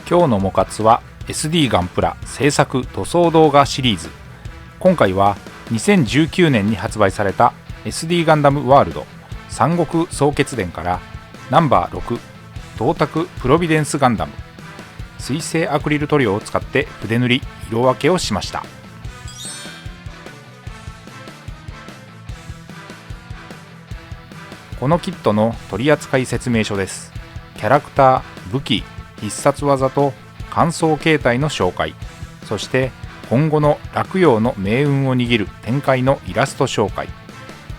今日のモカツは SD ガンプラ制作塗装動画シリーズ。今回は2019年に発売された SD ガンダムワールド三国総決伝からナンバー6銅鐸プロビデンスガンダム水性アクリル塗料を使って筆塗り色分けをしました。このキットの取扱説明書です。キャラクター、武器、必殺技と乾燥形態の紹介、そして今後の落葉の命運を握る展開のイラスト紹介。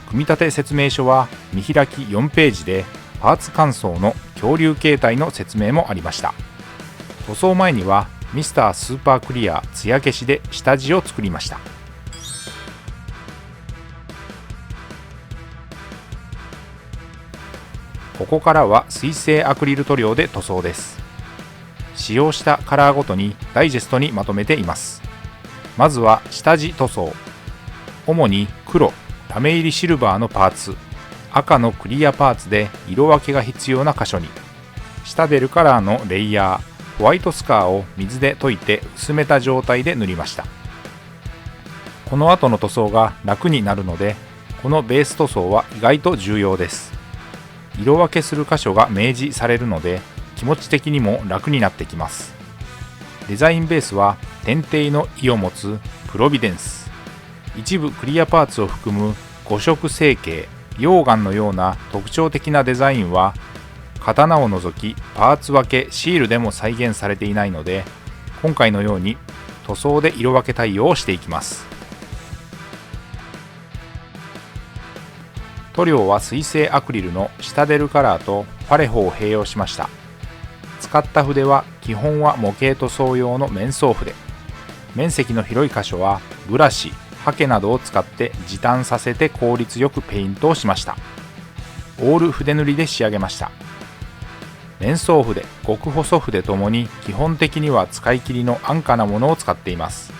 組み立て説明書は見開き4ページでパーツ乾燥の恐竜形態の説明もありました。塗装前にはミスタースーパークリア艶消しで下地を作りました。ここからは水性アクリル塗料で塗装です。使用したカラーごとにダイジェストにまとめています。まずは下地塗装。主に黒、ラメ入りシルバーのパーツ、赤のクリアパーツで色分けが必要な箇所に、下ベルカラーのレイヤー、ホワイトスカーを水で溶いて薄めた状態で塗りました。この後の塗装が楽になるので、このベース塗装は意外と重要です。色分けする箇所が明示されるので、気持ち的にも楽になってきます。デザインベースは天底の意を持つプロビデンス。一部クリアパーツを含む5色成形、溶岩のような特徴的なデザインは刀を除きパーツ分け、シールでも再現されていないので、今回のように塗装で色分け対応をしていきます。塗料は水性アクリルのシタデルカラーとパレホを併用しました。使った筆は基本は模型塗装用の面相筆。面積の広い箇所はブラシ、ハケなどを使って時短させて効率よくペイントをしました。オール筆塗りで仕上げました。面相筆、極細筆ともに基本的には使い切りの安価なものを使っています。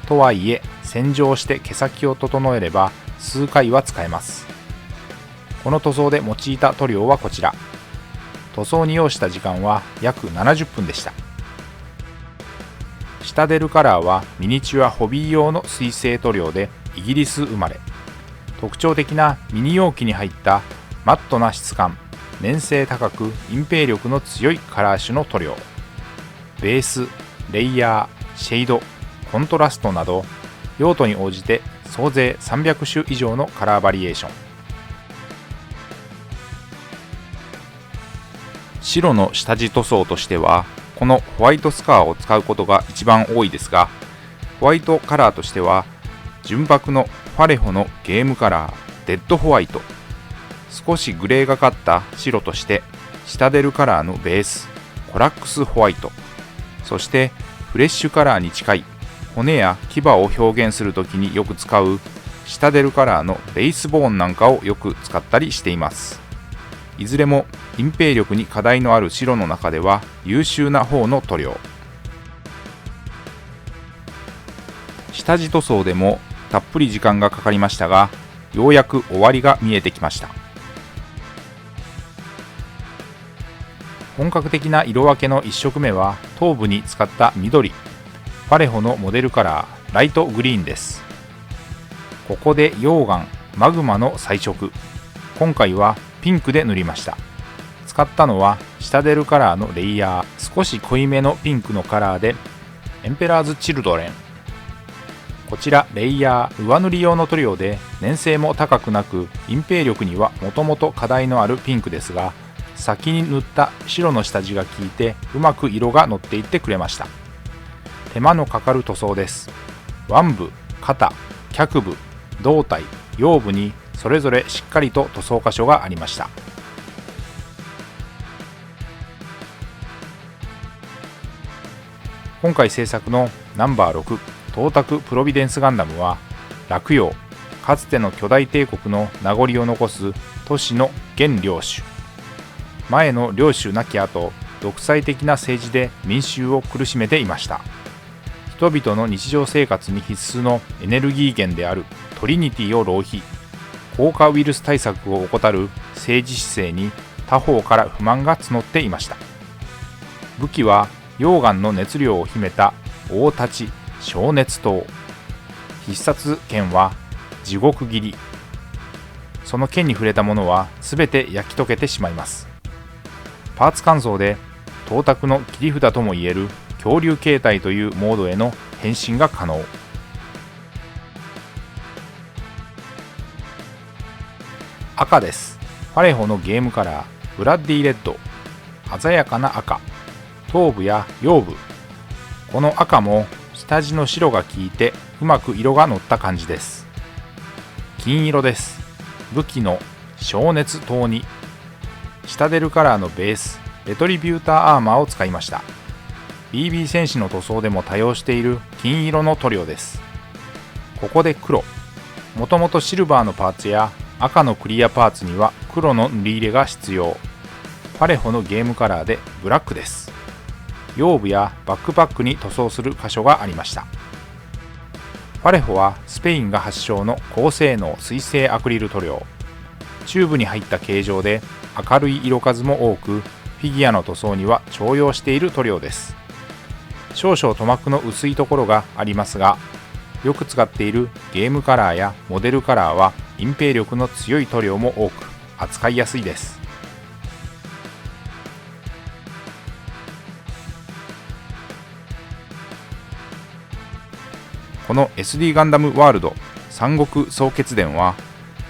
とはいえ洗浄して毛先を整えれば数回は使えます。この塗装で用いた塗料はこちら。塗装に要した時間は約70分でした。シタデルカラーはミニチュアホビー用の水性塗料でイギリス生まれ。特徴的なミニ容器に入ったマットな質感、粘性高く隠蔽力の強いカラー種の塗料。ベース、レイヤー、シェード、コントラストなど用途に応じて総勢300種以上のカラーバリエーション。白の下地塗装としてはこのホワイトスカーを使うことが一番多いですが、ホワイトカラーとしては純白のファレホのゲームカラーデッドホワイト、少しグレーがかった白としてシタデルカラーのベースコラックスホワイト、そしてフレッシュカラーに近い骨や牙を表現するときによく使うシタデルカラーのレイスボーンなんかをよく使ったりしています。いずれも隠蔽力に課題のある白の中では優秀な方の塗料。下地塗装でもたっぷり時間がかかりましたが、ようやく終わりが見えてきました。本格的な色分けの1色目は頭部に使った緑、パレホのモデルカラーライトグリーンです。ここで溶岩、マグマの彩色。今回はピンクで塗りました。使ったのはシタデルカラーのレイヤー、少し濃いめのピンクのカラーでエンペラーズチルドレン。こちらレイヤー上塗り用の塗料で粘性も高くなく隠蔽力にはもともと課題のあるピンクですが、先に塗った白の下地が効いてうまく色が乗っていってくれました。手間のかかる塗装です。腕部、肩、脚部、胴体、腰部にそれぞれしっかりと塗装箇所がありました。今回制作のナンバー6銅鐸プロビデンスガンダムは落葉、かつての巨大帝国の名残を残す都市の現領主。前の領主亡き後、独裁的な政治で民衆を苦しめていました。人々の日常生活に必須のエネルギー源であるトリニティを浪費、効果ウイルス対策を怠る政治姿勢に他方から不満が募っていました。武器は溶岩の熱量を秘めた大立小熱刀。必殺剣は地獄斬り。その剣に触れたものはすべて焼き溶けてしまいます。パーツ乾燥で光沢の切り札ともいえる恐竜形態というモードへの変身が可能。赤です。ファレホのゲームカラーブラッディレッド。鮮やかな赤。頭部や腰部。この赤も下地の白が効いてうまく色が乗った感じです。金色です。武器の小熱刀にシタデルカラーのベースレトリビューターアーマーを使いました。 BB 戦士の塗装でも多用している金色の塗料です。ここで黒。もともとシルバーのパーツや赤のクリアパーツには黒の塗り入れが必要。ファレホのゲームカラーでブラックです。腰部やバックパックに塗装する箇所がありました。ファレホはスペインが発祥の高性能水性アクリル塗料。チューブに入った形状で明るい色数も多く、フィギュアの塗装には重用している塗料です。少々塗膜の薄いところがありますが、よく使っているゲームカラーやモデルカラーは隠蔽力の強い塗料も多く扱いやすいです。この SD ガンダムワールド三国総決伝は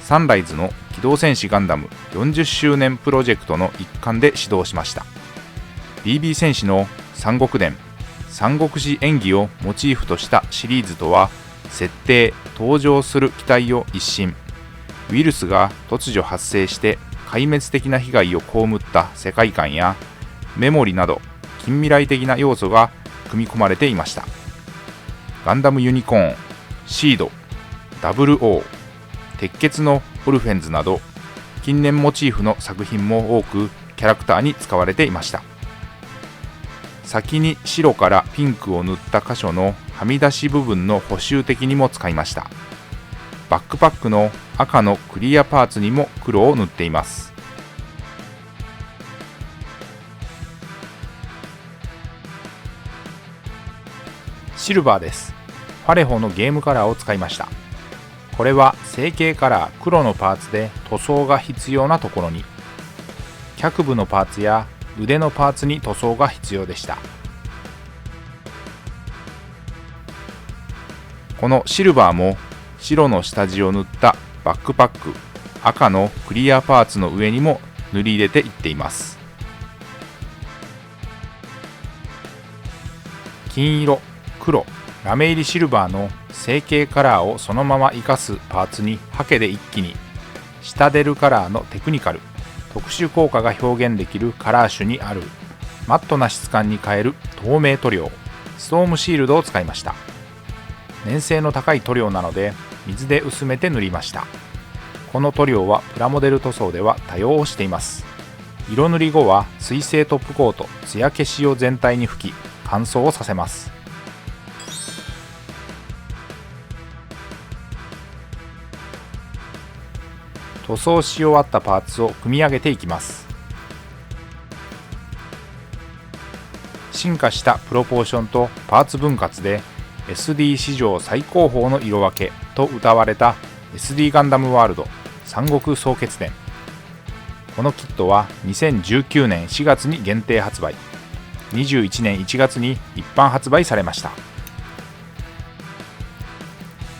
サンライズの機動戦士ガンダム40周年プロジェクトの一環で始動しました。 BB 戦士の三国伝三国志演義をモチーフとしたシリーズとは、設定登場する機体を一新、ウイルスが突如発生して壊滅的な被害を被った世界観やメモリなど近未来的な要素が組み込まれていました。ガンダムユニコーン、シード、WO、鉄血のオルフェンズなど近年モチーフの作品も多くキャラクターに使われていました。先に白からピンクを塗った箇所のはみ出し部分の補修的にも使いました。バックパックの赤のクリアパーツにも黒を塗っています。シルバーです。ファレホのゲームカラーを使いました。これは成形カラー黒のパーツで塗装が必要なところに、脚部のパーツや腕のパーツに塗装が必要でした。このシルバーも白の下地を塗ったバックパック、赤のクリアパーツの上にも塗り入れていっています。金色、黒、ラメ入りシルバーの成形カラーをそのまま活かすパーツにハケで一気に、シタデルカラーのテクニカル、特殊効果が表現できるカラー種にあるマットな質感に変える透明塗料、ストームシールドを使いました。粘性の高い塗料なので水で薄めて塗りました。この塗料はプラモデル塗装では多用をしています。色塗り後は水性トップコート、艶消しを全体に吹き乾燥をさせます。塗装し終わったパーツを組み上げていきます。進化したプロポーションとパーツ分割で SD 史上最高峰の色分けと謳われた SD ガンダムワールド三国総決伝。このキットは2019年4月に限定発売、21年1月に一般発売されました。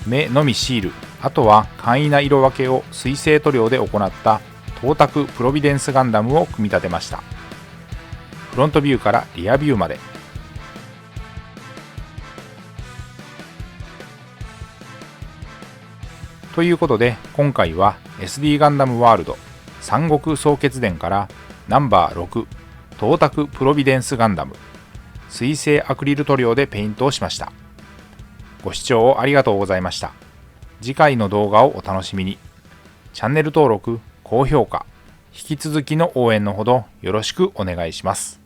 目のみシール、あとは簡易な色分けを水性塗料で行った東卓プロビデンスガンダムを組み立てました。フロントビューからリアビューまで。ということで今回は SD ガンダムワールド三国総決伝からナンバー6東卓プロビデンスガンダム水性アクリル塗料でペイントをしました。ご視聴ありがとうございました。次回の動画をお楽しみに。チャンネル登録、高評価、引き続きの応援のほどよろしくお願いします。